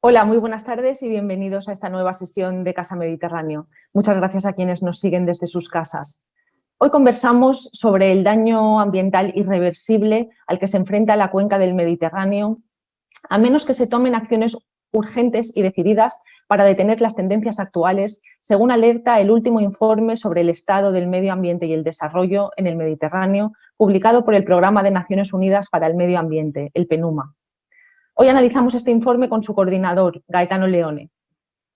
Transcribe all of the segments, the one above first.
Hola, muy buenas tardes y bienvenidos a esta nueva sesión de Casa Mediterráneo. Muchas gracias a quienes nos siguen desde sus casas. Hoy conversamos sobre el daño ambiental irreversible al que se enfrenta la cuenca del Mediterráneo, a menos que se tomen acciones urgentes y decididas para detener las tendencias actuales, según alerta el último informe sobre el estado del medio ambiente y el desarrollo en el Mediterráneo, publicado por el Programa de Naciones Unidas para el Medio Ambiente, el PNUMA. Hoy analizamos este informe con su coordinador, Gaetano Leone.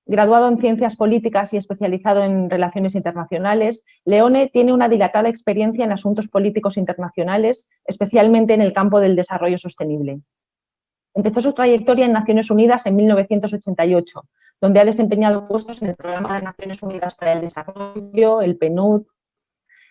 Graduado en Ciencias Políticas y especializado en Relaciones Internacionales, Leone tiene una dilatada experiencia en asuntos políticos internacionales, especialmente en el campo del desarrollo sostenible. Empezó su trayectoria en Naciones Unidas en 1988, donde ha desempeñado puestos en el Programa de Naciones Unidas para el Desarrollo, el PNUD,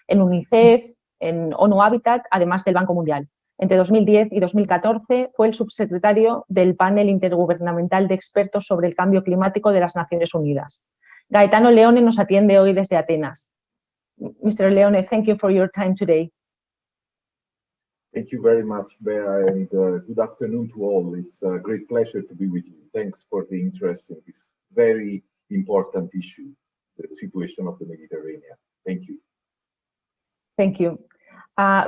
en UNICEF, en ONU Habitat, además del Banco Mundial. Entre 2010 y 2014 fue el subsecretario del Panel Intergubernamental de Expertos sobre el Cambio Climático de las Naciones Unidas. Gaetano Leone nos atiende hoy desde Atenas. Mr. Leone, thank you for your time today. Thank you very much, Bea, and good afternoon to all. It's a great pleasure to be with you. Thanks for the interest in this very important issue, the situation of the Mediterranean. Thank you. Thank you.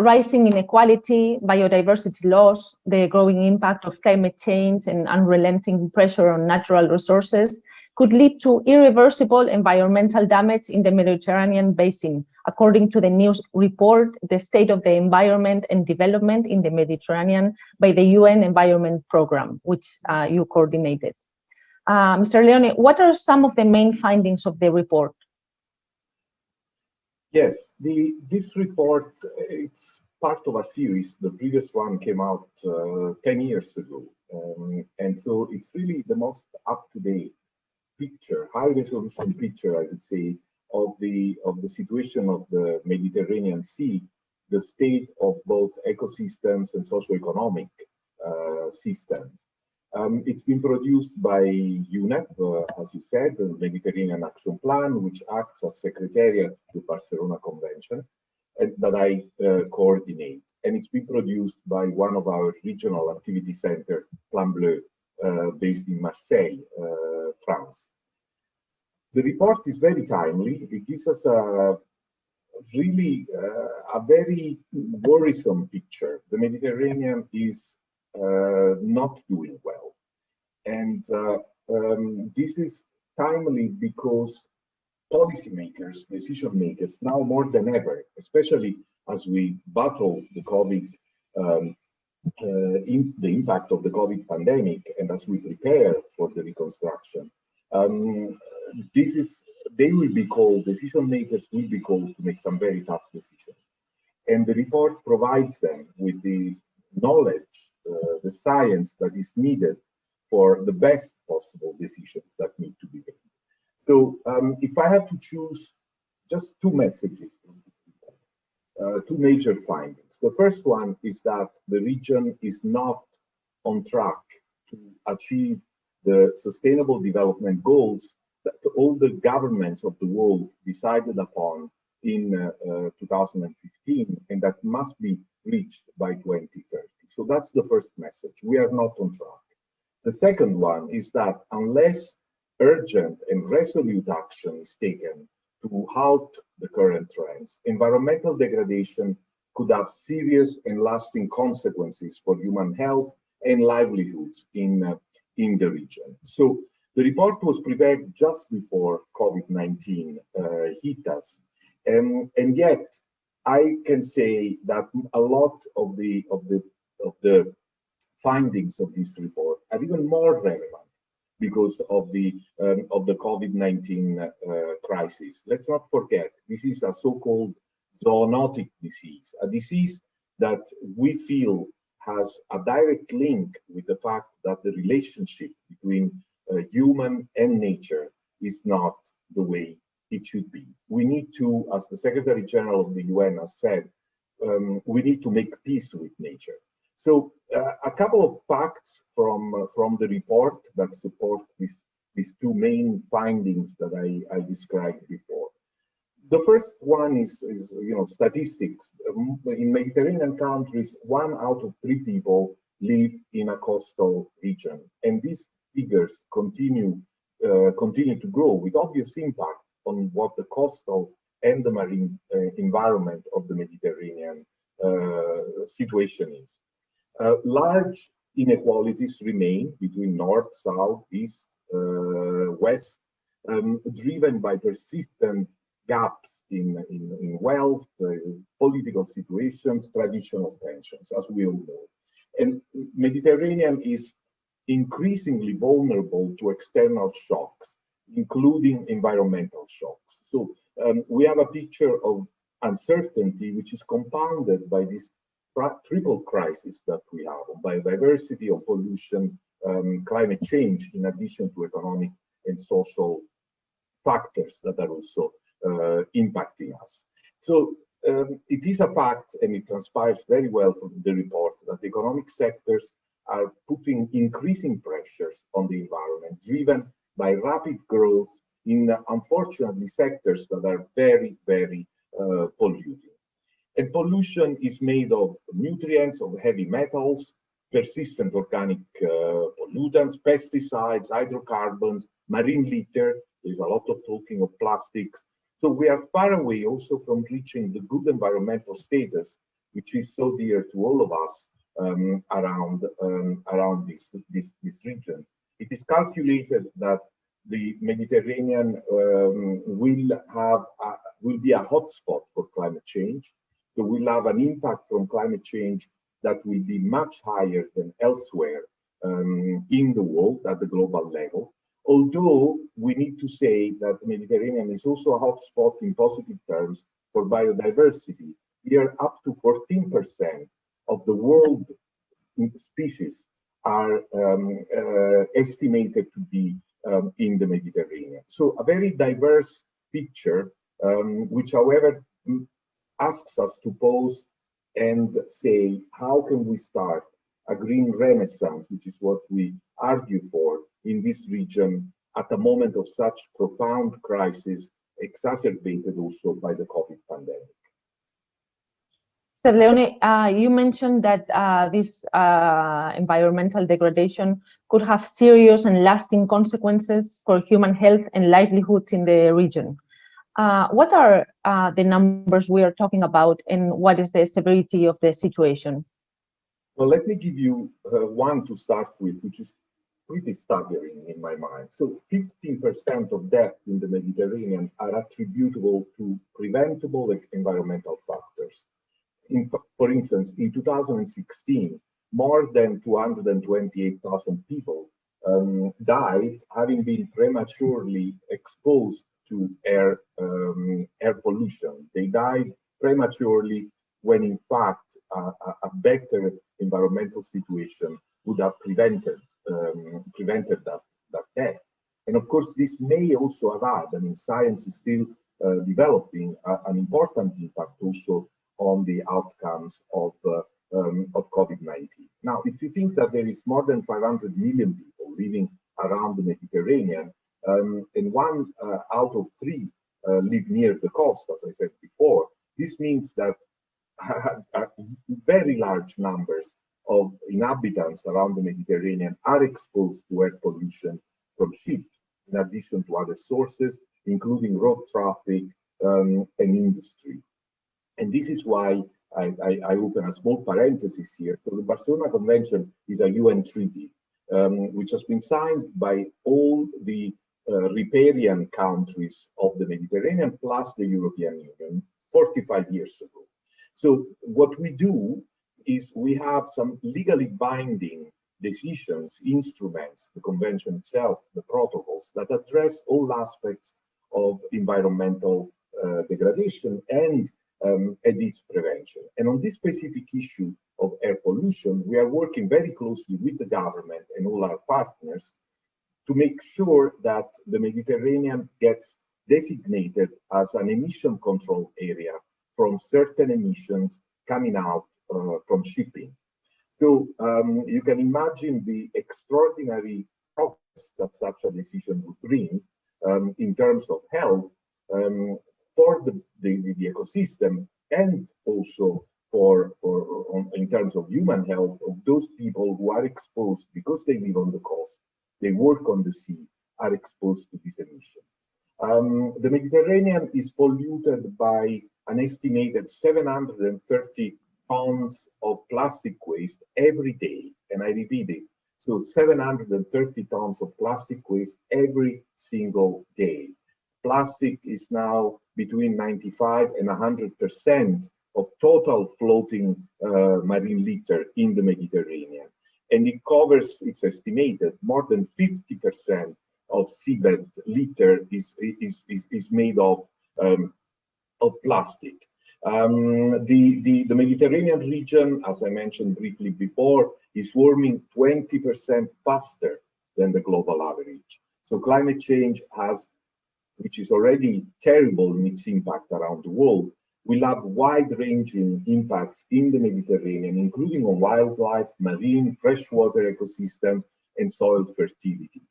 Rising inequality, biodiversity loss, the growing impact of climate change and unrelenting pressure on natural resources could lead to irreversible environmental damage in the Mediterranean basin, according to the new report, The State of the Environment and Development in the Mediterranean by the UN Environment Programme, which you coordinated. Mr. Leone, what are some of the main findings of the report? Yes, this report, it's part of a series. The previous one came out 10 years ago. And so it's really the most up-to-date picture, high-resolution picture, I would say, of the situation of the Mediterranean Sea, the state of both ecosystems and socioeconomic systems. It's been produced by UNEP, as you said, the Mediterranean Action Plan, which acts as secretariat to the Barcelona Convention, and that I coordinate. And it's been produced by one of our regional activity centers, Plan Bleu, based in Marseille, France. The report is very timely. It gives us a very worrisome picture. The Mediterranean is not doing well. And this is timely because policymakers, decision makers, now more than ever, especially as we battle the the impact of the COVID pandemic, and as we prepare for the reconstruction, decision makers will be called to make some very tough decisions. And the report provides them with the knowledge, the science that is needed for the best possible decisions that need to be made. So if I had to choose just two messages, two major findings. The first one is that the region is not on track to achieve the sustainable development goals that all the governments of the world decided upon in 2015, and that must be reached by 2030. So that's the first message. We are not on track. The second one is that unless urgent and resolute action is taken to halt the current trends, environmental degradation could have serious and lasting consequences for human health and livelihoods in the region. So the report was prepared just before COVID-19 hit us, and yet I can say that a lot of the findings of this report are even more relevant because of the COVID-19 crisis. Let's not forget, this is a so-called zoonotic disease, a disease that we feel has a direct link with the fact that the relationship between human and nature is not the way it should be. We need to, as the Secretary General of the UN has said, we need to make peace with nature. So a couple of facts from the report that support these two main findings that I described before. The first one is statistics. In Mediterranean countries, 1 out of 3 people live in a coastal region, and this figures continue to grow, with obvious impact on what the coastal and the marine environment of the Mediterranean situation is. Large inequalities remain between north, south, east, west, driven by persistent gaps in wealth, political situations, traditional tensions, as we all know. And Mediterranean is increasingly vulnerable to external shocks, including environmental shocks. So we have a picture of uncertainty, which is compounded by this triple crisis that we have: biodiversity, on pollution, climate change, in addition to economic and social factors that are also impacting us. So it is a fact, and it transpires very well from the report, that the economic sectors are putting increasing pressures on the environment, driven by rapid growth in, unfortunately, sectors that are very, very polluting. And pollution is made of nutrients, of heavy metals, persistent organic pollutants, pesticides, hydrocarbons, marine litter. There's a lot of talking of plastics. So we are far away also from reaching the good environmental status, which is so dear to all of us around this region. It is calculated that the Mediterranean will be a hotspot for climate change. So we'll have an impact from climate change that will be much higher than elsewhere in the world at the global level. Although we need to say that the Mediterranean is also a hotspot in positive terms for biodiversity. Here, up to 14% of the world species are estimated to be in the Mediterranean. So a very diverse picture, which, however, asks us to pause and say, how can we start a green renaissance, which is what we argue for in this region at a moment of such profound crisis, exacerbated also by the COVID pandemic. So Leone, you mentioned that this environmental degradation could have serious and lasting consequences for human health and livelihoods in the region. What are the numbers we are talking about, and what is the severity of the situation? Well, let me give you one to start with, which is pretty staggering in my mind. So 15% of deaths in the Mediterranean are attributable to preventable environmental factors. For instance, in 2016, more than 228,000 people died having been prematurely exposed to air pollution. They died prematurely when, in fact, a better environmental situation would have prevented that death. And of course, this may also have had, I mean, science is still developing an important impact also on the outcomes of COVID-19. Now, if you think that there is more than 500 million people living around the Mediterranean, and 1 out of 3 live near the coast, as I said before, this means that very large numbers of inhabitants around the Mediterranean are exposed to air pollution from ships, in addition to other sources, including road traffic and industry. And this is why I open a small parenthesis here. So the Barcelona Convention is a UN treaty, which has been signed by all the riparian countries of the Mediterranean, plus the European Union, 45 years ago. So what we do is we have some legally binding decisions, instruments, the convention itself, the protocols that address all aspects of environmental degradation and its prevention. And on this specific issue of air pollution, we are working very closely with the government and all our partners to make sure that the Mediterranean gets designated as an emission control area from certain emissions coming out from shipping. So you can imagine the extraordinary progress that such a decision would bring in terms of health for the ecosystem, and also in terms of human health of those people who are exposed because they live on the coast they work on the sea, are exposed to this emission. The Mediterranean is polluted by an estimated 730 tons of plastic waste every day. And I repeat it. So 730 tons of plastic waste every single day. Plastic is now between 95 and 100% of total floating marine litter in the Mediterranean. And it covers, it's estimated, more than 50% of seabed litter is made of plastic. The Mediterranean region, as I mentioned briefly before, is warming 20% faster than the global average. So climate change has, which is already terrible in its impact around the world, will have wide-ranging impacts in the Mediterranean, including on wildlife, marine, freshwater ecosystem, and soil fertility.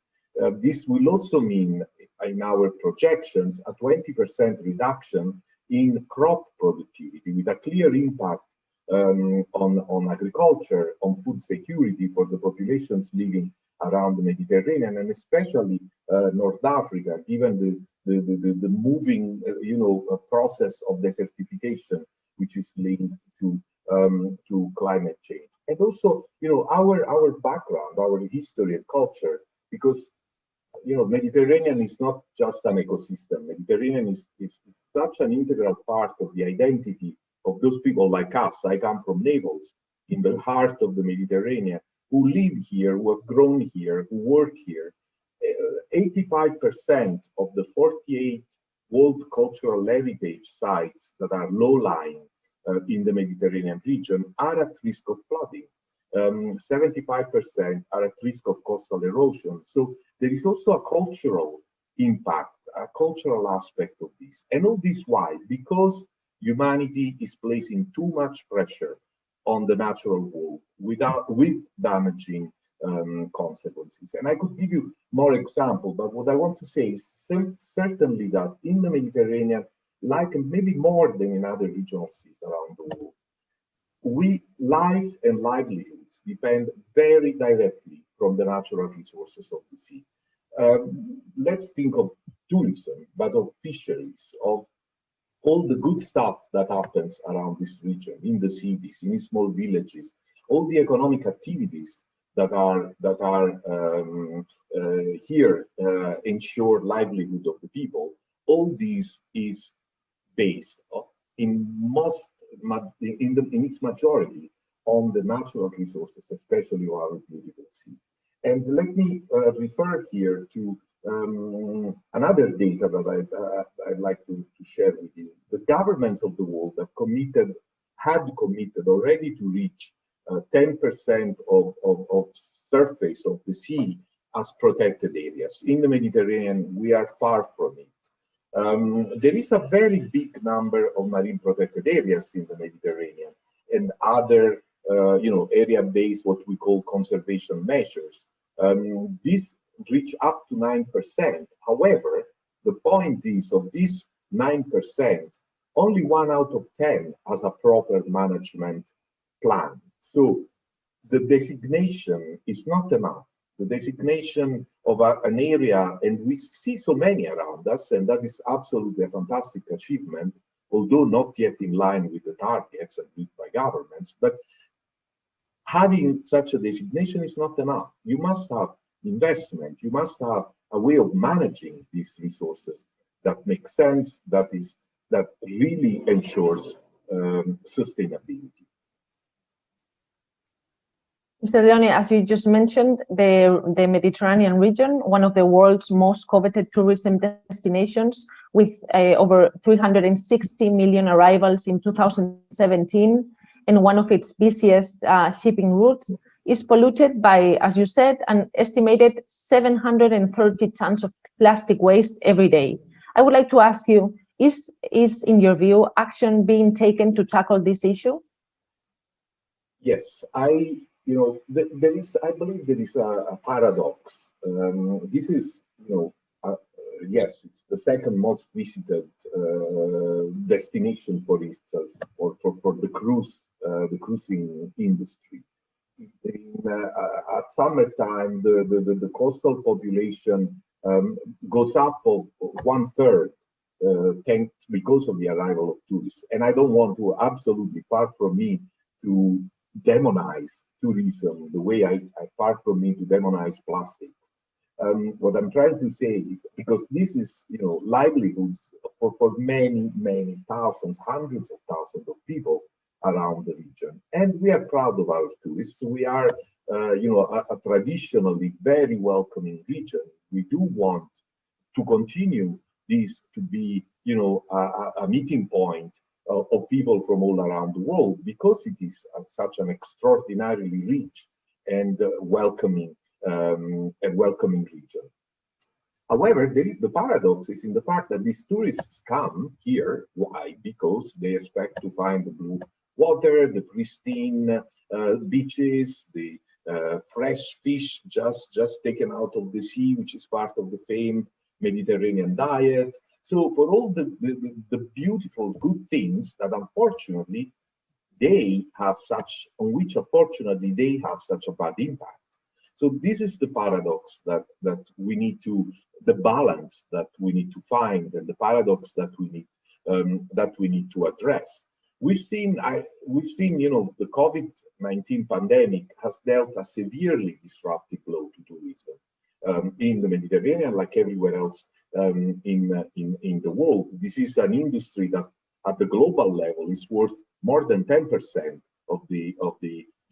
This will also mean, in our projections, a 20% reduction in crop productivity, with a clear impact on agriculture, on food security for the populations living around the Mediterranean, and especially North Africa, given the moving, process of desertification, which is linked to climate change. And also, our background, our history and culture, because Mediterranean is not just an ecosystem. Mediterranean is such an integral part of the identity of those people like us. I come from Naples, in the heart of the Mediterranean, who live here, who have grown here, who work here. 85% of the 48 World Cultural Heritage sites that are low-lying in the Mediterranean region are at risk of flooding. 75% are at risk of coastal erosion. So there is also a cultural impact, a cultural aspect of this. And all this why? Because humanity is placing too much pressure on the natural world with damaging consequences. And I could give you more examples, but what I want to say is certainly that in the Mediterranean, like maybe more than in other regional seas around the world, life and livelihoods depend very directly from the natural resources of the sea. Let's think of tourism, but of fisheries, of all the good stuff that happens around this region, in the cities, in small villages, all the economic activities that are here ensure livelihood of the people. All this is based in its majority on the natural resources, especially our beautiful sea. And let me refer here to another data that I'd like to share with you. The governments of the world had committed already to reach 10% of surface of the sea as protected areas. In the Mediterranean, we are far from it. There is a very big number of marine protected areas in the Mediterranean and other, area-based, what we call conservation measures. These reach up to 9%. However, the point is, of this 9%, only 1 out of 10 has a proper management plan. So the designation is not enough. The designation of an area, and we see so many around us, and that is absolutely a fantastic achievement, although not yet in line with the targets agreed by governments. But having such a designation is not enough. You must have investment. You must have a way of managing these resources that makes sense, that really ensures sustainability. Mr. Leone, as you just mentioned, the Mediterranean region, one of the world's most coveted tourism destinations, with over 360 million arrivals in 2017, and one of its busiest shipping routes, is polluted by, as you said, an estimated 730 tons of plastic waste every day. I would like to ask you, is in your view, action being taken to tackle this issue? Yes, I believe there is a paradox. This is, yes, it's the second most visited destination, for instance, for the cruising industry. In at summertime, the coastal population goes up of 1/3 because of the arrival of tourists. And I don't want to, absolutely far from me, to demonize tourism the way I far from me to demonize plastics. What I'm trying to say is, because this is, livelihoods for many, many thousands, hundreds of thousands of people around the region. And we are proud of our tourists. We are, a traditionally very welcoming region. We do want to continue this to be, a meeting point of people from all around the world, because it is such an extraordinarily rich and welcoming region. However, the paradox is in the fact that these tourists come here. Why? Because they expect to find the blue water, the pristine beaches, the fresh fish just taken out of the sea, which is part of the famed Mediterranean diet. So for all the beautiful good things that unfortunately they have on which unfortunately they have such a bad impact. So this is the paradox that we need to, the balance that we need to find, and the paradox that we need to address. We've seen, the COVID-19 pandemic has dealt a severely disruptive blow to tourism in the Mediterranean, like everywhere else in the world. This is an industry that, at the global level, is worth more than 10% of the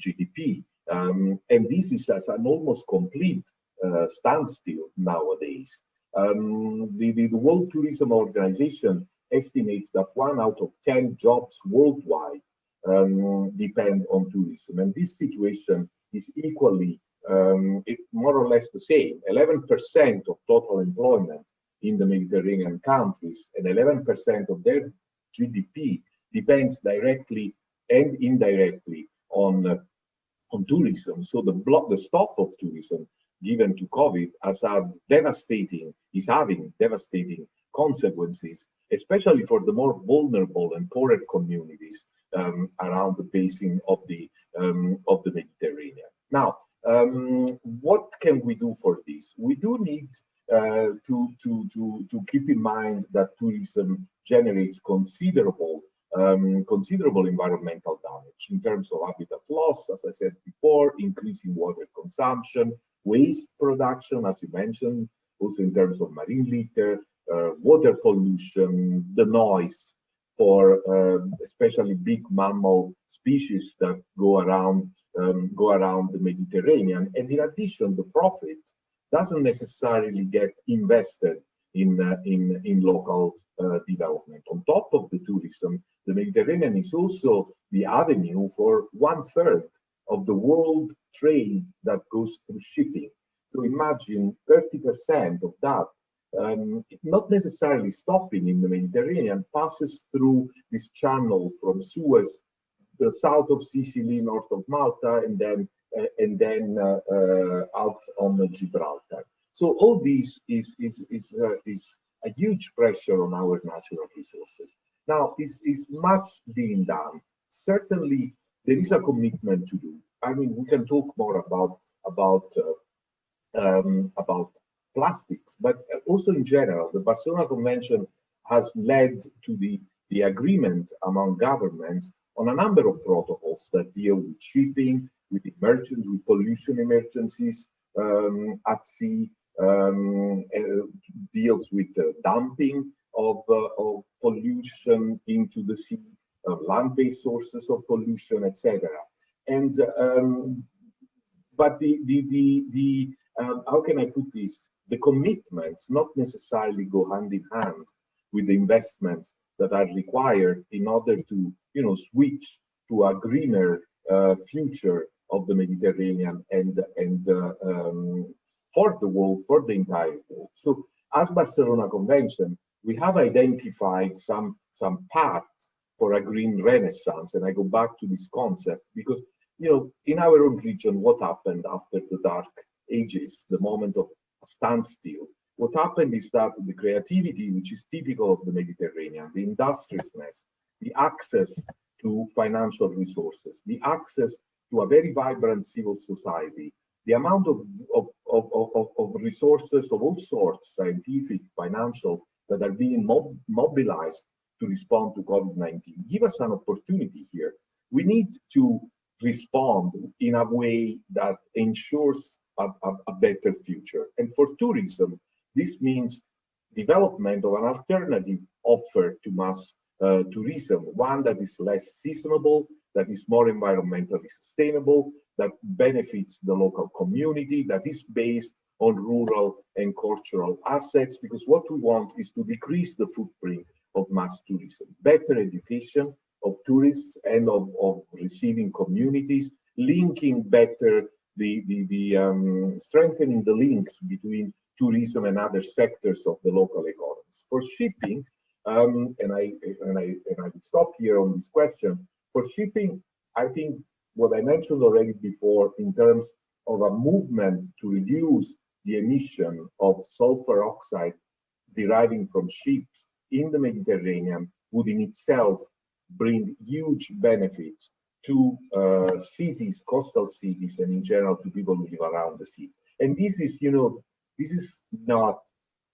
GDP, and this is as an almost complete standstill nowadays. The World Tourism Organization estimates that 1 out of 10 jobs worldwide depend on tourism, and this situation is equally, more or less the same. 11% of total employment in the Mediterranean countries and 11% of their GDP depends directly and indirectly on tourism. So the stop of tourism given to COVID is having devastating consequences, especially for the more vulnerable and poorer communities around the basin of the Mediterranean. Now, what can we do for this? We do need to keep in mind that tourism generates considerable environmental damage in terms of habitat loss, as I said before, increasing water consumption, waste production, as you mentioned, also in terms of marine litter, water pollution, the noise for especially big mammal species that go around the Mediterranean. And in addition, the profit doesn't necessarily get invested in local development. On top of the tourism, the Mediterranean is also the avenue for 1/3 of the world trade that goes through shipping. So imagine 30% of that, not necessarily stopping in the Mediterranean, passes through this channel from Suez, the south of Sicily, north of Malta, and then out on Gibraltar. So all this is a huge pressure on our natural resources. Now, is much being done? Certainly, there is a commitment to do. I mean, we can talk more about plastics, but also in general, the Barcelona Convention has led to the agreement among governments on a number of protocols that deal with shipping, with pollution emergencies at sea, deals with dumping of pollution into the sea, land-based sources of pollution, etc. And but how can I put this? The commitments not necessarily go hand in hand with the investments that are required in order to, switch to a greener future of the Mediterranean and for the world, for the entire world. So, as Barcelona Convention, we have identified some paths for a green renaissance, and I go back to this concept because, in our own region, what happened after the Dark Ages, the moment of standstill? What happened is that the creativity, which is typical of the Mediterranean, the industriousness, the access to financial resources, the access to a very vibrant civil society, the amount of resources of all sorts, scientific, financial, that are being mobilized to respond to COVID-19 give us an opportunity here. We need to respond in a way that ensures a better future. And for tourism, this means development of an alternative offer to mass tourism, one that is less seasonable, that is more environmentally sustainable, that benefits the local community, that is based on rural and cultural assets, because what we want is to decrease the footprint of mass tourism, better education of tourists and of receiving communities, linking better strengthening the links between tourism and other sectors of the local economies. For shipping, and I will stop here on this question. For shipping, I think what I mentioned already before in terms of a movement to reduce the emission of sulfur oxide deriving from ships in the Mediterranean would in itself bring huge benefits to cities, coastal cities, and in general to people who live around the sea. And this is, this is not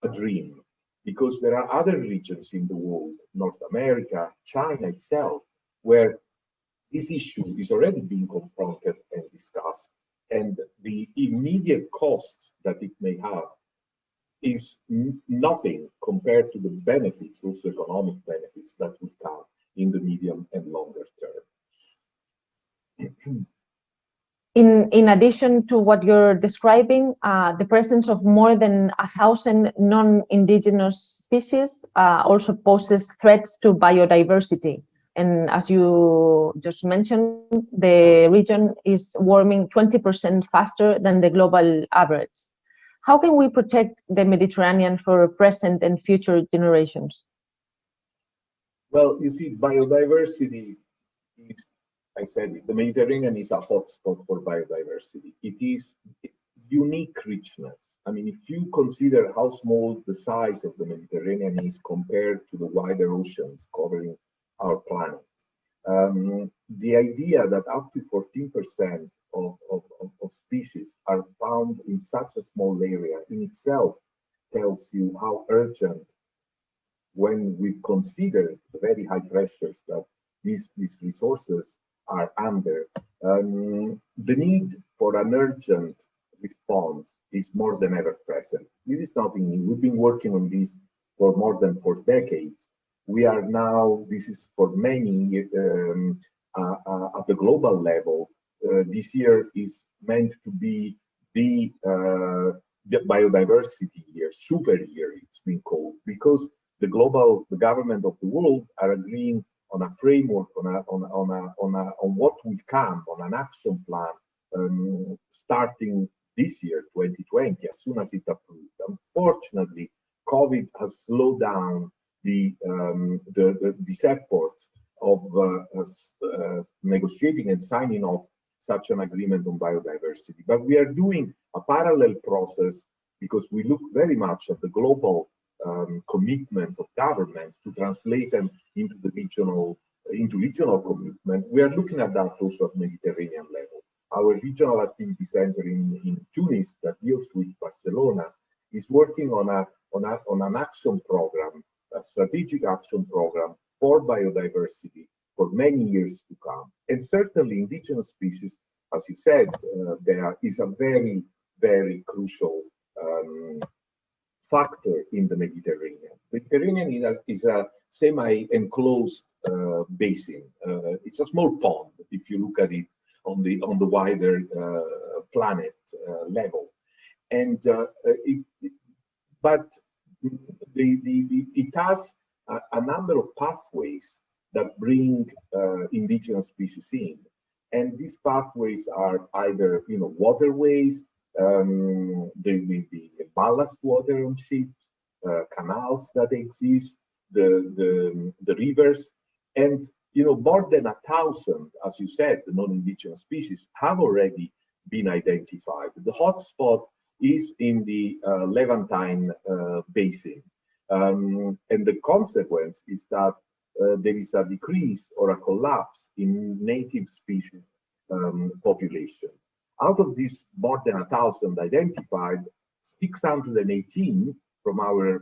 a dream, because there are other regions in the world, North America, China itself, where this issue is already being confronted and discussed, and the immediate costs that it may have is nothing compared to the benefits, also economic benefits, that will come in the medium and longer term. In addition to what you're describing, the presence of more than 1,000 non-indigenous species also poses threats to biodiversity. And as you just mentioned, the region is warming 20% faster than the global average. How can we protect the Mediterranean for present and future generations? Well, you see, biodiversity is, I said it, the Mediterranean is a hotspot for biodiversity. It is unique richness. I mean, if you consider how small the size of the Mediterranean is compared to the wider oceans covering our planet, the idea that up to 14% of species are found in such a small area in itself tells you how urgent, when we consider the very high pressures that these resources are under, the need for an urgent response is more than ever present. This is nothing new. We've been working on this for more than 4 decades. We are now, this is for many, at the global level, this year is meant to be the biodiversity year, super year, it's been called, because the government of the world are agreeing on a framework, on what will come, on an action plan, starting this year, 2020, as soon as it's approved. Unfortunately, COVID has slowed down these efforts of negotiating and signing off such an agreement on biodiversity. But we are doing a parallel process because we look very much at the global commitments of governments to translate them into the regional commitment. We are looking at that also at Mediterranean level. Our regional activity center in Tunis that deals with Barcelona is working on an action program, a strategic action program for biodiversity for many years to come. And certainly indigenous species, as you said, there is a very, very crucial factor in the Mediterranean. The Mediterranean is a semi-enclosed basin. It's a small pond if you look at it on the wider planet level, and it has a number of pathways that bring indigenous species in, and these pathways are either waterways, the ballast water on ships, canals that exist, the rivers, and more than 1,000, as you said, the non-indigenous species have already been identified. The hotspot is in the Levantine basin, and the consequence is that there is a decrease or a collapse in native species populations. Out of these more than 1,000 identified, 618 from our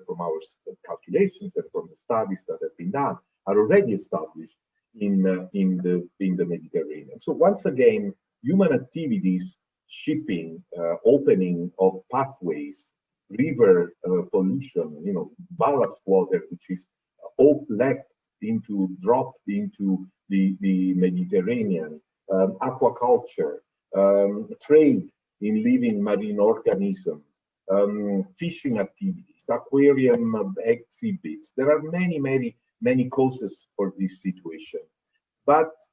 calculations and from the studies that have been done are already established in the Mediterranean. So once again, human activities, shipping, opening of pathways, river pollution, ballast water, which is all dropped into the Mediterranean, aquaculture, trade in living marine organisms, fishing activities, aquarium exhibits. There are many causes for this situation.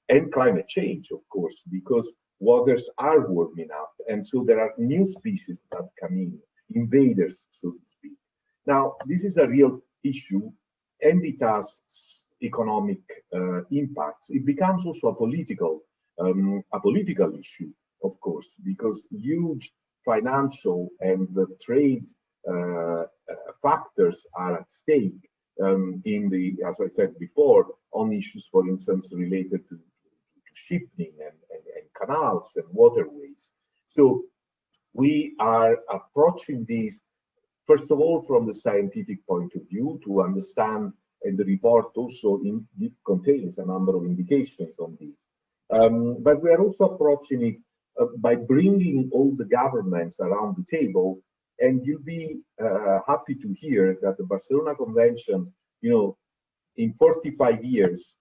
And climate change, of course, because waters are warming up. And so there are new species that come in, invaders, so to speak. Now, this is a real issue, and it has economic impacts. It becomes also a political issue, of course, because huge financial and trade factors are at stake as I said before, on issues, for instance, related to shipping and canals and waterways. So we are approaching this, first of all, from the scientific point of view to understand, and the report also contains a number of indications on this. But we are also approaching it by bringing all the governments around the table. And you'll be happy to hear that the Barcelona Convention, in 45 years,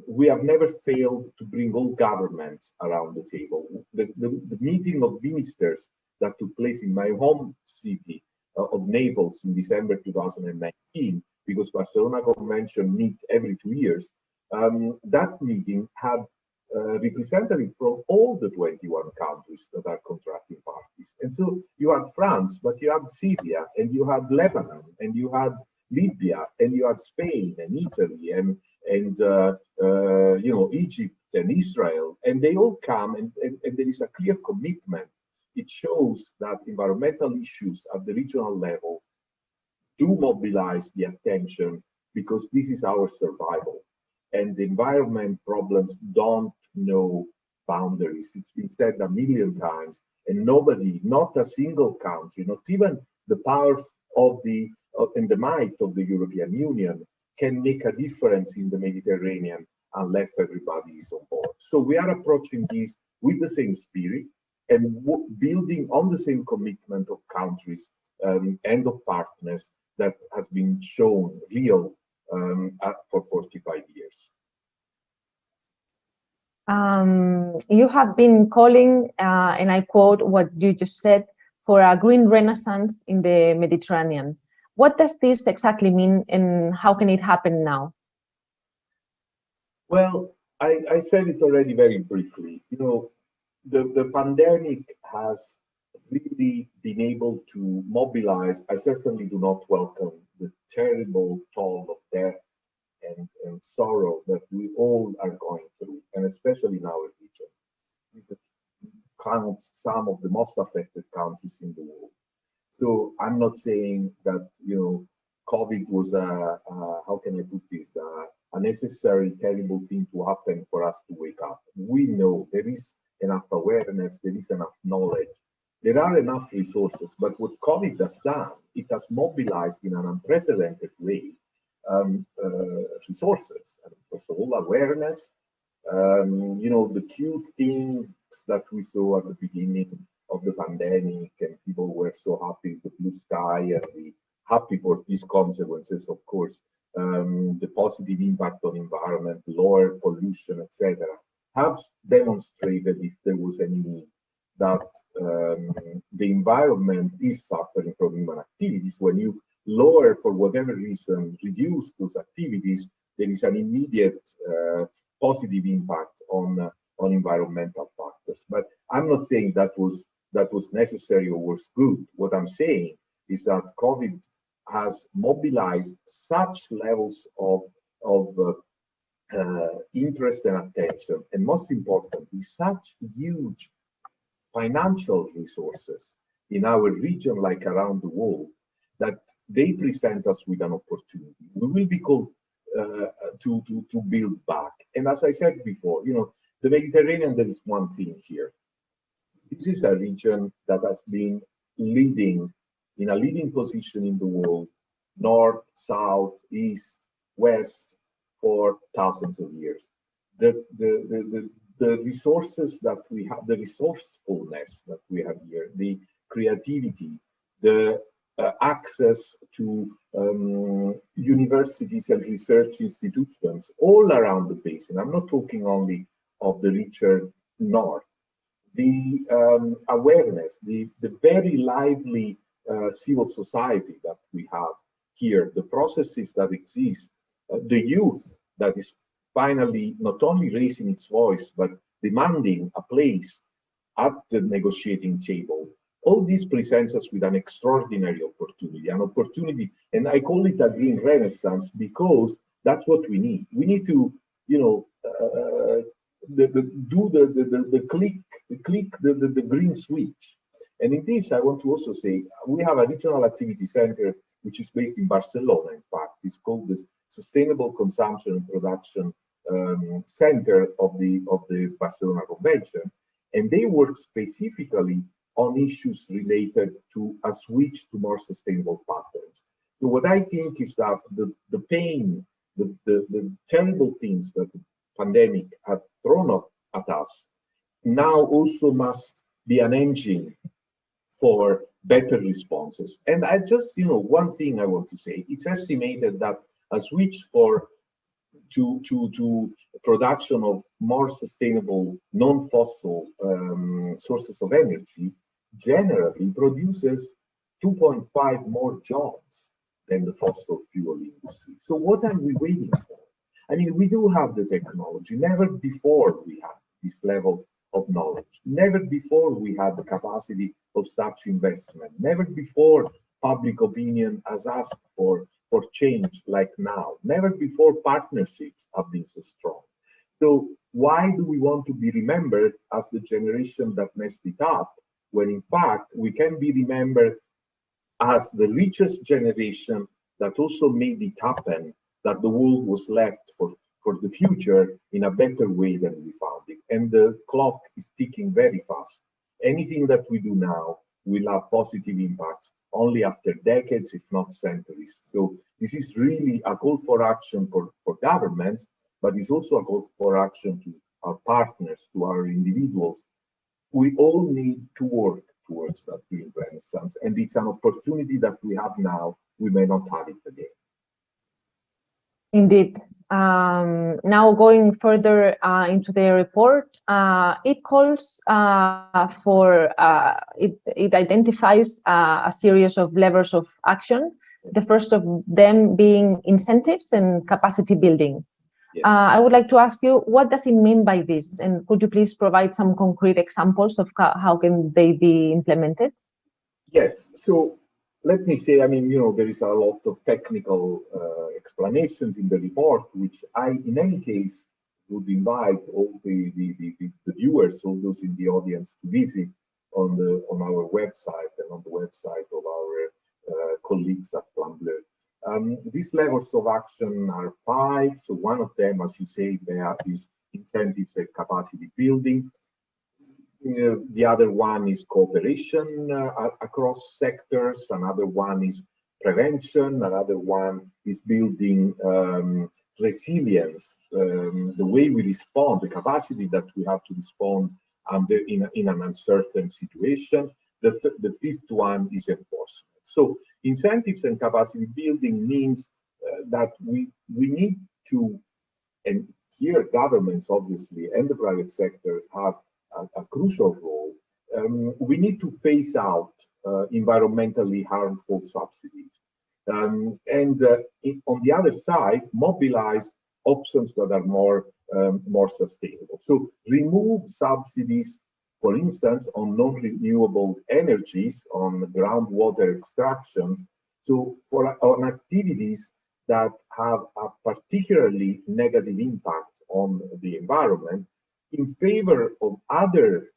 we have never failed to bring all governments around the table. The meeting of ministers that took place in my home city of Naples in December 2019, because Barcelona Convention meets every 2 years, that meeting had representatives from all the 21 countries that are contracting parties. And so you had France, but you had Syria, and you had Lebanon, and you had Libya, and you had Spain and Italy, and Egypt and Israel, and they all come, and there is a clear commitment. It shows that environmental issues at the regional level do mobilize the attention, because this is our survival. And the environment problems don't know boundaries. It's been said a million times, and nobody, not a single country, not even the power and the might of the European Union, can make a difference in the Mediterranean unless everybody is on board. So we are approaching this with the same spirit and building on the same commitment of countries and of partners that has been shown real for 45 years. You have been calling, and I quote what you just said, for a green renaissance in the Mediterranean. What does this exactly mean, and how can it happen now? Well, I said it already very briefly. The pandemic has really been able to mobilize. I certainly do not welcome the terrible toll of death and sorrow that we all are going through, and especially in our region. This counts some of the most affected countries in the world. So I'm not saying that COVID was how can I put this, a necessary terrible thing to happen for us to wake up. We know there is enough awareness, there is enough knowledge, there are enough resources. But what COVID has done, it has mobilized in an unprecedented way resources. First of all, awareness. The cute things that we saw at the beginning of the pandemic, and people were so happy with the blue sky and happy for these consequences, of course, the positive impact on environment, lower pollution, etc., have demonstrated, if there was any need, that the environment is suffering from human activities. When you lower, for whatever reason, reduce those activities, there is an immediate positive impact on environmental factors. But I'm not saying that was necessary or was good. What I'm saying is that COVID has mobilized such levels of interest and attention, and most importantly, such huge financial resources in our region, like around the world, that they present us with an opportunity. We will be called to build back. And as I said before, The Mediterranean, there is one thing here. This is a region that has been leading, in a leading position in the world, north, south, east, west, for thousands of years. The resources that we have, the resourcefulness that we have here, the creativity, the access to universities and research institutions all around the basin. I'm not talking only of the richer north. The awareness, the very lively civil society that we have here, the processes that exist, the youth that is finally not only raising its voice, but demanding a place at the negotiating table. All this presents us with an extraordinary opportunity, and I call it a green renaissance because that's what we need. We need to, you know, do the green switch. And in this, I want to also say, we have a regional activity center, which is based in Barcelona, in fact. It's called the Sustainable Consumption and Production Center of the Barcelona Convention. And they work specifically on issues related to a switch to more sustainable patterns. So what I think is that the pain, the terrible things that the pandemic had thrown up at us now also must be an engine for better responses. And I just, you know, one thing I want to say, it's estimated that a switch to production of more sustainable, non-fossil sources of energy generally produces 2.5 more jobs than the fossil fuel industry. So what are we waiting for? I mean, we do have the technology. Never before we had this level of knowledge. Never before we had the capacity of such investment. Never before public opinion has asked for change like now. Never before partnerships have been so strong. So why do we want to be remembered as the generation that messed it up, when in fact we can be remembered as the richest generation that also made it happen, that the world was left for the future in a better way than we found it. And the clock is ticking very fast. Anything that we do now will have positive impacts only after decades, if not centuries. So this is really a call for action for governments, but it's also a call for action to our partners, to our individuals. We all need to work towards that green renaissance, and it's an opportunity that we have now. We may not have it again. Indeed. Now going further into the report, it calls it identifies a series of levers of action, the first of them being incentives and capacity building. Yes. I would like to ask you, what does it mean by this? And could you please provide some concrete examples of how can they be implemented? Yes. So let me say, I mean, you know, there is a lot of technical explanations in the report, which I, in any case, would invite all the viewers, all those in the audience, to visit on our website and on the website of our colleagues at Plan Bleu. These levels of action are 5. So one of them, as you say, there is incentives and capacity building. The other one is cooperation across sectors. Another one is prevention. Another one is building resilience, the way we respond, the capacity that we have to respond in an uncertain situation. The fifth one is enforcement. So incentives and capacity building means that we need to, and here governments obviously and the private sector have a crucial role. We need to phase out environmentally harmful subsidies. On the other side, mobilize options that are more sustainable. So remove subsidies, for instance, on non-renewable energies, on groundwater extractions, so on activities that have a particularly negative impact on the environment, in favor of other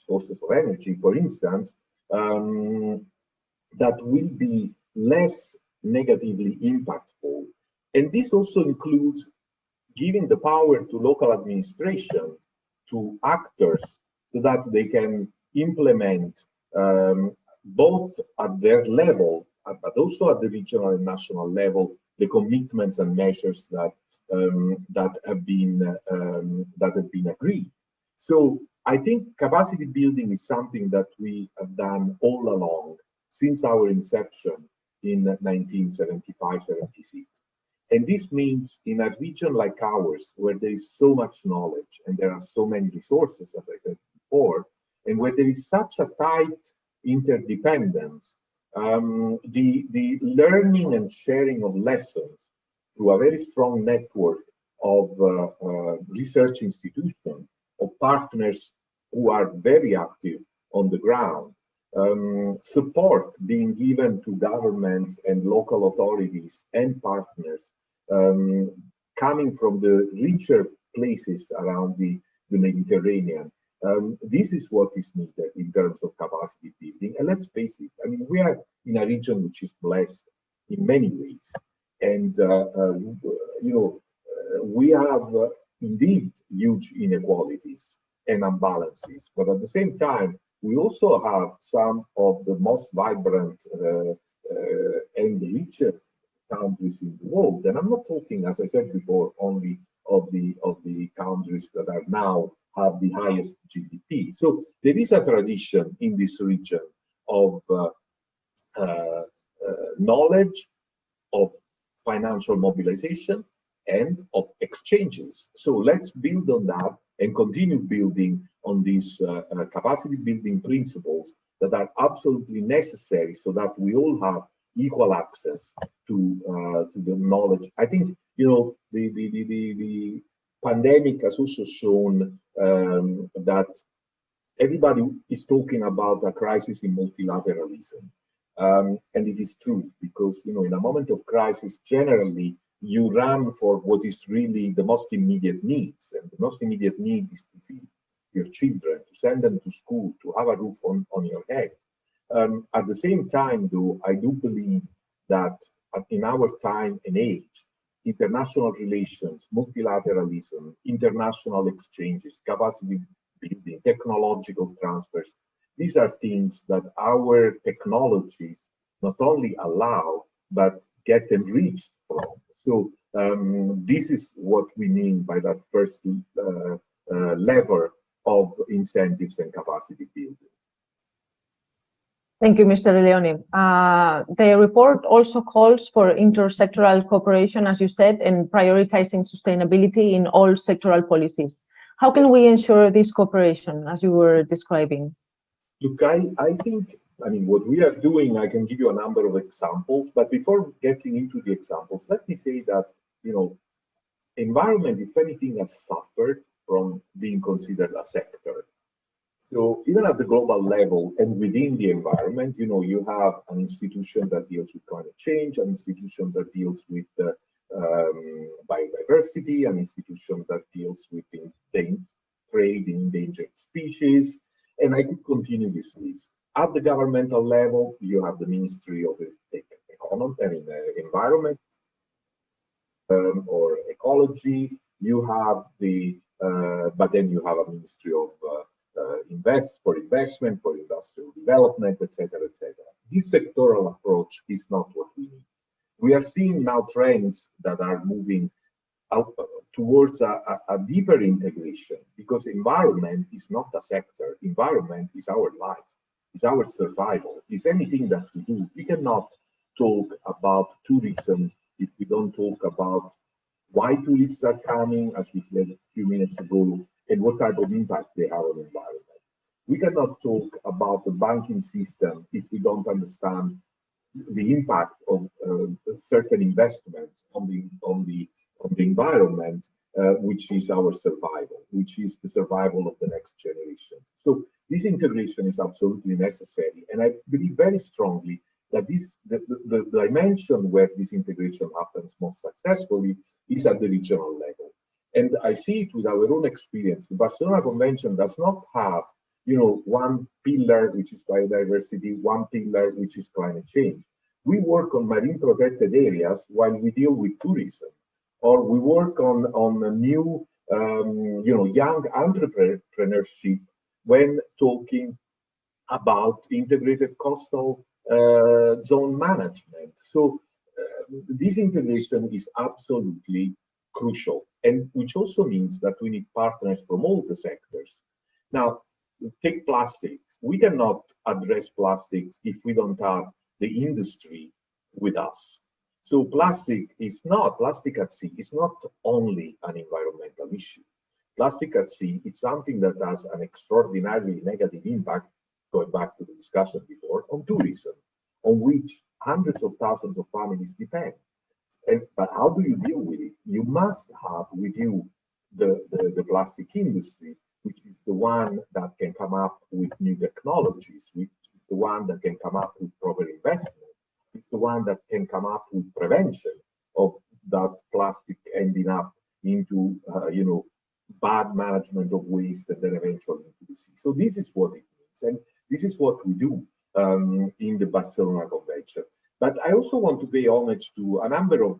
sources of energy, for instance, that will be less negatively impactful. And this also includes giving the power to local administrations to actors so that they can implement both at their level, but also at the regional and national level, the commitments and measures that have been agreed. So I think capacity building is something that we have done all along since our inception in 1975-76. And this means in a region like ours, where there is so much knowledge and there are so many resources, as I said before, and where there is such a tight interdependence, the learning and sharing of lessons through a very strong network of research institutions, of partners who are very active on the ground, support being given to governments and local authorities and partners coming from the richer places around the Mediterranean. This is what is needed in terms of capacity building. And let's face it, I mean, we are in a region which is blessed in many ways. And, we have indeed huge inequalities and imbalances. But at the same time, we also have some of the most vibrant and richer countries in the world. And I'm not talking, as I said before, only of the countries that are now have the highest GDP. So there is a tradition in this region of knowledge, of financial mobilization, and of exchanges. So let's build on that and continue building on these capacity building principles that are absolutely necessary so that we all have equal access to the knowledge. I think, you know, the pandemic has also shown that everybody is talking about a crisis in multilateralism. And it is true because, you know, in a moment of crisis, generally, you run for what is really the most immediate needs. And the most immediate need is to feed your children, to send them to school, to have a roof on your head. At the same time, though, I do believe that in our time and age, international relations, multilateralism, international exchanges, capacity building, technological transfers, these are things that our technologies not only allow, but get enriched from. So this is what we mean by that first lever of incentives and capacity building. Thank you, Mr. Leone. The report also calls for intersectoral cooperation, as you said, and prioritizing sustainability in all sectoral policies. How can we ensure this cooperation, as you were describing? Look, I think, I mean, what we are doing, I can give you a number of examples, but before getting into the examples, let me say that, you know, environment, if anything, has suffered from being considered a sector. So even at the global level and within the environment, you know, you have an institution that deals with climate change, an institution that deals with biodiversity, an institution that deals with trade in endangered species, and I could continue this list. At the governmental level, you have the Ministry of Economy, Environment or Ecology. You have but then you have a Ministry of investment, for industrial development, etc., etc. This sectoral approach is not what we need. We are seeing now trends that are moving out towards a deeper integration, because environment is not a sector. Environment is our life, is our survival, is anything that we do. We cannot talk about tourism if we don't talk about why tourists are coming, as we said a few minutes ago, and what type of impact they have on the environment. We cannot talk about the banking system if we don't understand the impact of certain investments on the environment, which is our survival, which is the survival of the next generation. So this integration is absolutely necessary, and I believe very strongly that the dimension where this integration happens most successfully is at the regional level. And I see it with our own experience. The Barcelona Convention does not have, you know, one pillar which is biodiversity, one pillar which is climate change. We work on marine protected areas while we deal with tourism, or we work on new young entrepreneurship when talking about integrated coastal zone management. So this integration is absolutely crucial, and which also means that we need partners from all the sectors. Now, take plastics. We cannot address plastics if we don't have the industry with us. So plastic at sea is not only an environmental issue. Plastic at sea is something that has an extraordinarily negative impact, going back to the discussion before, on tourism, on which hundreds of thousands of families depend. But how do you deal with it? You must have with you the plastic industry, which is the one that can come up with new technologies, which is the one that can come up with proper investment, it's the one that can come up with prevention of that plastic ending up into, bad management of waste and then eventually into the sea. So this is what it means, and this is what we do in the Barcelona Convention. But I also want to pay homage to a number of,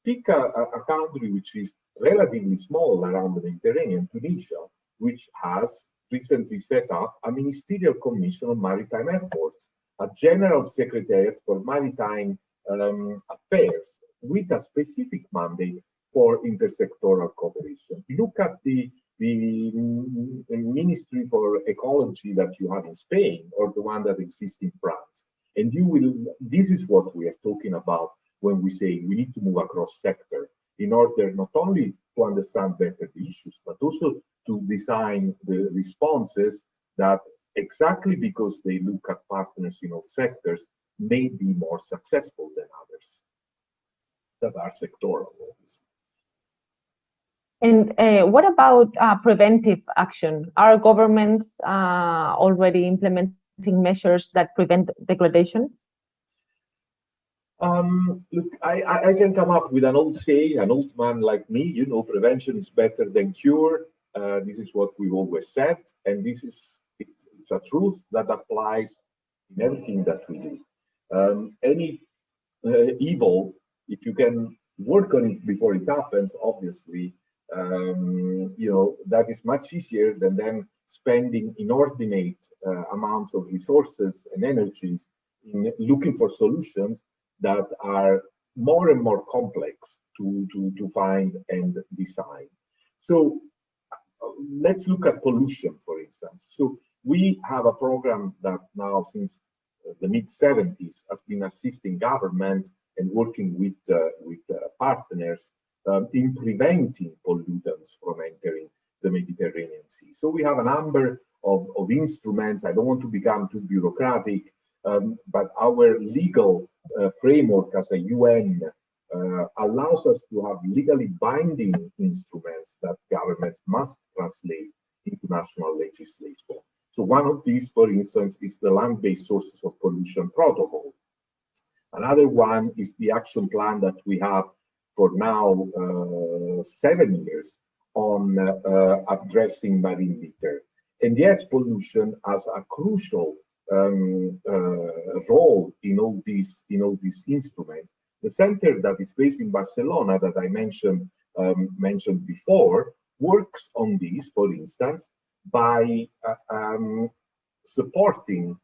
pick a country which is relatively small around the Mediterranean, Tunisia, which has recently set up a ministerial commission on maritime efforts, a general secretariat for maritime affairs with a specific mandate for intersectoral cooperation. Look at the Ministry for Ecology that you have in Spain, or the one that exists in France. And this is what we are talking about when we say we need to move across sector in order not only to understand better the issues, but also to design the responses that, exactly because they look at partners in all sectors, may be more successful than others that are sectoral, obviously. And what about preventive action? Are governments already implementing measures that prevent degradation? Look, I can come up with an old saying, an old man like me, prevention is better than cure. This is what we've always said, and it's a truth that applies in everything that we do. Any evil, if you can work on it before it happens, obviously, that is much easier than then spending inordinate amounts of resources and energies in looking for solutions that are more and more complex to find and design. So let's look at pollution, for instance. So we have a program that now, since the mid-70s, has been assisting government and working with partners in preventing pollutants from entering the Mediterranean Sea. So we have a number of instruments. I don't want to become too bureaucratic, but our legal framework as a UN allows us to have legally binding instruments that governments must translate into national legislation. So one of these, for instance, is the Land-Based Sources of Pollution Protocol. Another one is the action plan that we have for now 7 years on addressing marine litter. And yes, pollution has a crucial role in all these instruments. The center that is based in Barcelona that I mentioned before works on this, for instance, by supporting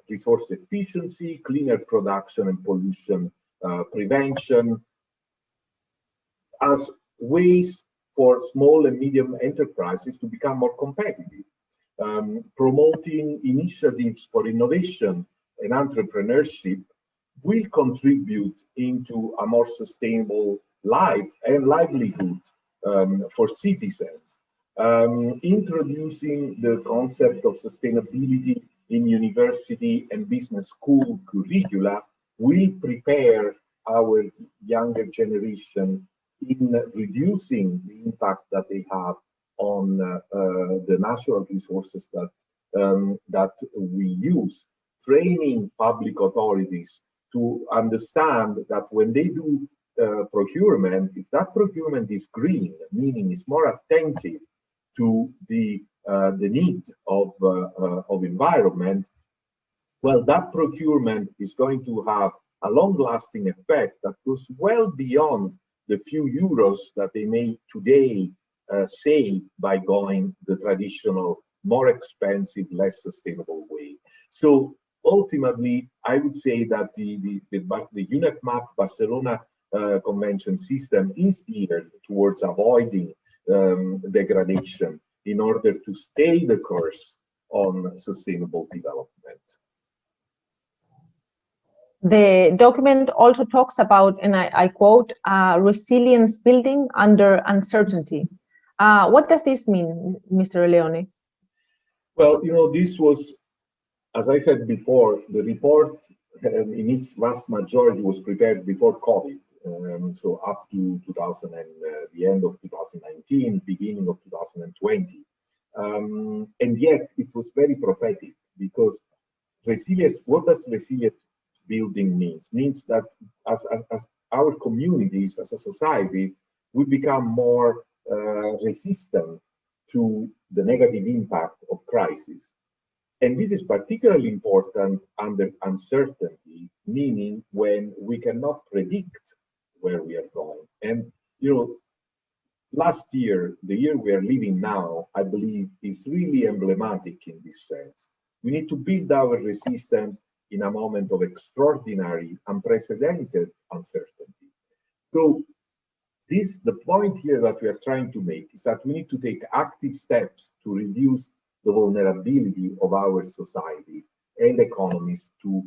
resource efficiency, cleaner production and pollution prevention as ways for small and medium enterprises to become more competitive, promoting initiatives for innovation and entrepreneurship will contribute into a more sustainable life and livelihood for citizens. Introducing the concept of sustainability in university and business school curricula will prepare our younger generation in reducing the impact that they have on the natural resources that we use, training public authorities to understand that when they do procurement, if that procurement is green, meaning is more attentive to the need of environment, well, that procurement is going to have a long-lasting effect that goes well beyond the few euros that they may today save by going the traditional, more expensive, less sustainable way. So ultimately, I would say that the UNEP-MAP Barcelona Convention system is geared towards avoiding degradation in order to stay the course on sustainable development. The document also talks about, and I quote, resilience building under uncertainty. What does this mean, Mr. Leone? Well, this was, as I said before, the report in its vast majority was prepared before COVID. So up to the end of 2019, beginning of 2020. And yet it was very prophetic, because resilience, what does resilience building means? Means that as our communities, as a society, we become more resistant to the negative impact of crisis. And this is particularly important under uncertainty, meaning when we cannot predict where we are going. And, last year, the year we are living now, I believe, is really emblematic in this sense. We need to build our resistance in a moment of extraordinary, unprecedented uncertainty. So the point here that we are trying to make is that we need to take active steps to reduce the vulnerability of our society and economies to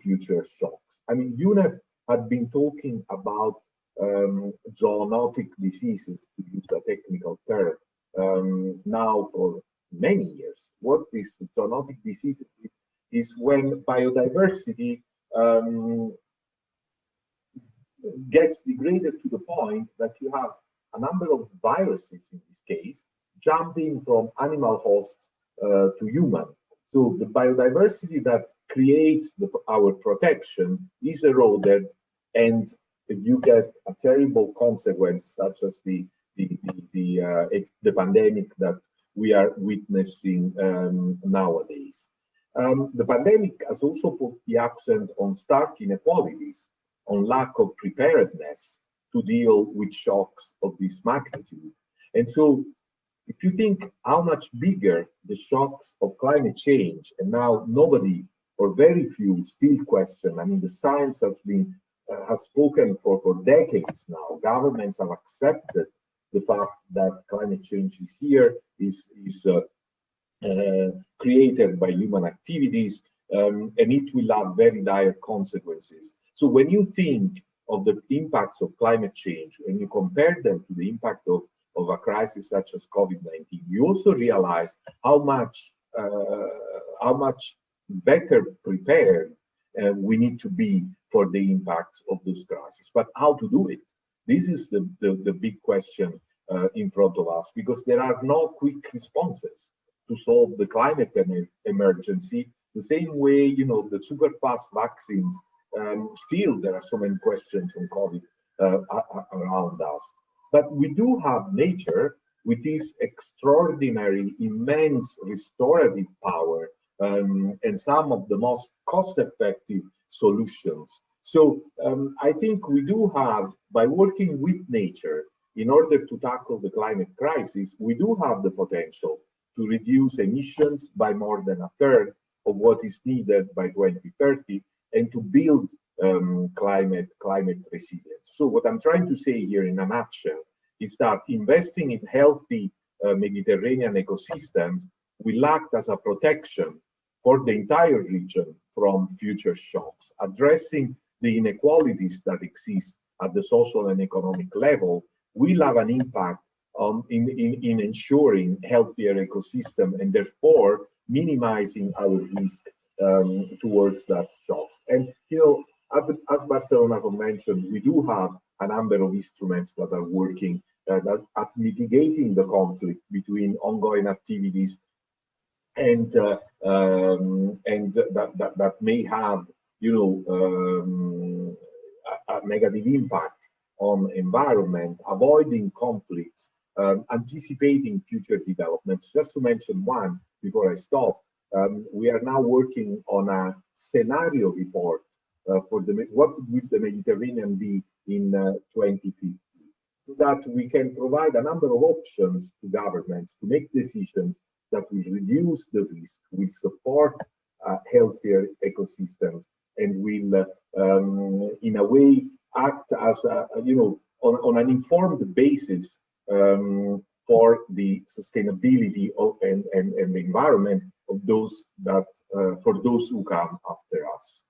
future shocks. I mean, UNEP had been talking about zoonotic diseases, to use a technical term, now for many years. What this zoonotic diseases is when biodiversity gets degraded to the point that you have a number of viruses, in this case, jumping from animal hosts to human. So the biodiversity that creates our protection is eroded, and you get a terrible consequence, such as the pandemic that we are witnessing nowadays. The pandemic has also put the accent on stark inequalities, on lack of preparedness to deal with shocks of this magnitude. And so, if you think how much bigger the shocks of climate change, and now nobody or very few still question. I mean, the science has spoken for decades now. Governments have accepted the fact that climate change is here, is created by human activities, and it will have very dire consequences. So when you think of the impacts of climate change and you compare them to the impact of a crisis such as COVID-19, you also realize how much better prepared we need to be for the impacts of this crisis. But how to do it? This is the big question in front of us, because there are no quick responses to solve the climate emergency. The same way, the super fast vaccines, still there are so many questions on COVID around us. But we do have nature with this extraordinary, immense restorative power, and some of the most cost-effective solutions. So I think we do have, by working with nature in order to tackle the climate crisis, we do have the potential to reduce emissions by more than a third of what is needed by 2030, and to build climate resilience. So what I'm trying to say here in a nutshell is that investing in healthy Mediterranean ecosystems will act as a protection for the entire region from future shocks. Addressing the inequalities that exist at the social and economic level will have an impact in ensuring healthier ecosystem, and therefore minimizing our risk towards that shock. And as Barcelona mentioned, we do have a number of instruments that are working at mitigating the conflict between ongoing activities and that may have a negative impact on environment, avoiding conflicts, anticipating future developments. Just to mention one before I stop, we are now working on a scenario report for what would the Mediterranean be in 2050, so that we can provide a number of options to governments to make decisions that will reduce the risk, will support healthier ecosystems, and will, in a way, act as on an informed basis for the sustainability of, and the environment of those that for those who come after us.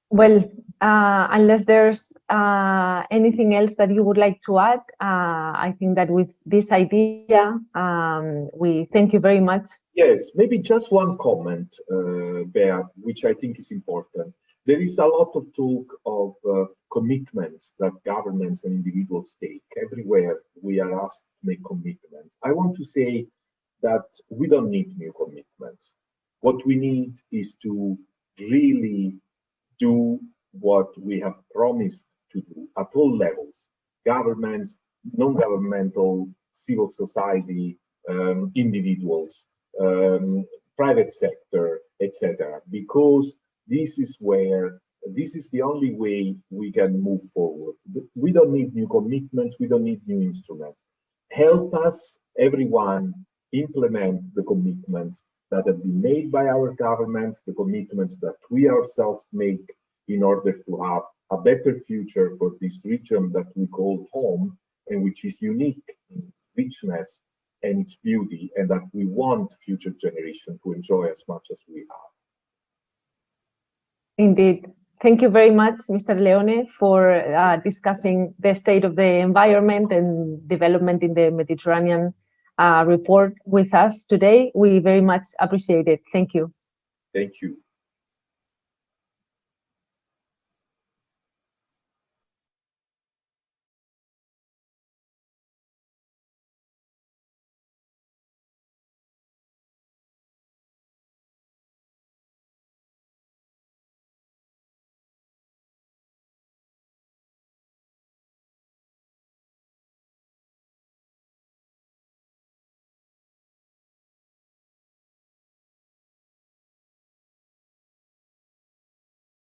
Well, unless there's anything else that you would like to add, I think that with this idea, we thank you very much. Yes, maybe just one comment, Bea, which I think is important. There is a lot of talk of commitments that governments and individuals take. Everywhere we are asked to make commitments. I want to say that we don't need new commitments. What we need is to really do what we have promised to do at all levels: governments, non-governmental, civil society, individuals, private sector, etc. Because this is the only way we can move forward. We don't need new commitments, we don't need new instruments. Help us, everyone, implement the commitments that have been made by our governments, the commitments that we ourselves make in order to have a better future for this region that we call home, and which is unique in its richness and its beauty, and that we want future generations to enjoy as much as we have. Indeed. Thank you very much, Mr. Leone, for discussing the state of the environment and development in the Mediterranean report with us today. We very much appreciate it. Thank you. Thank you.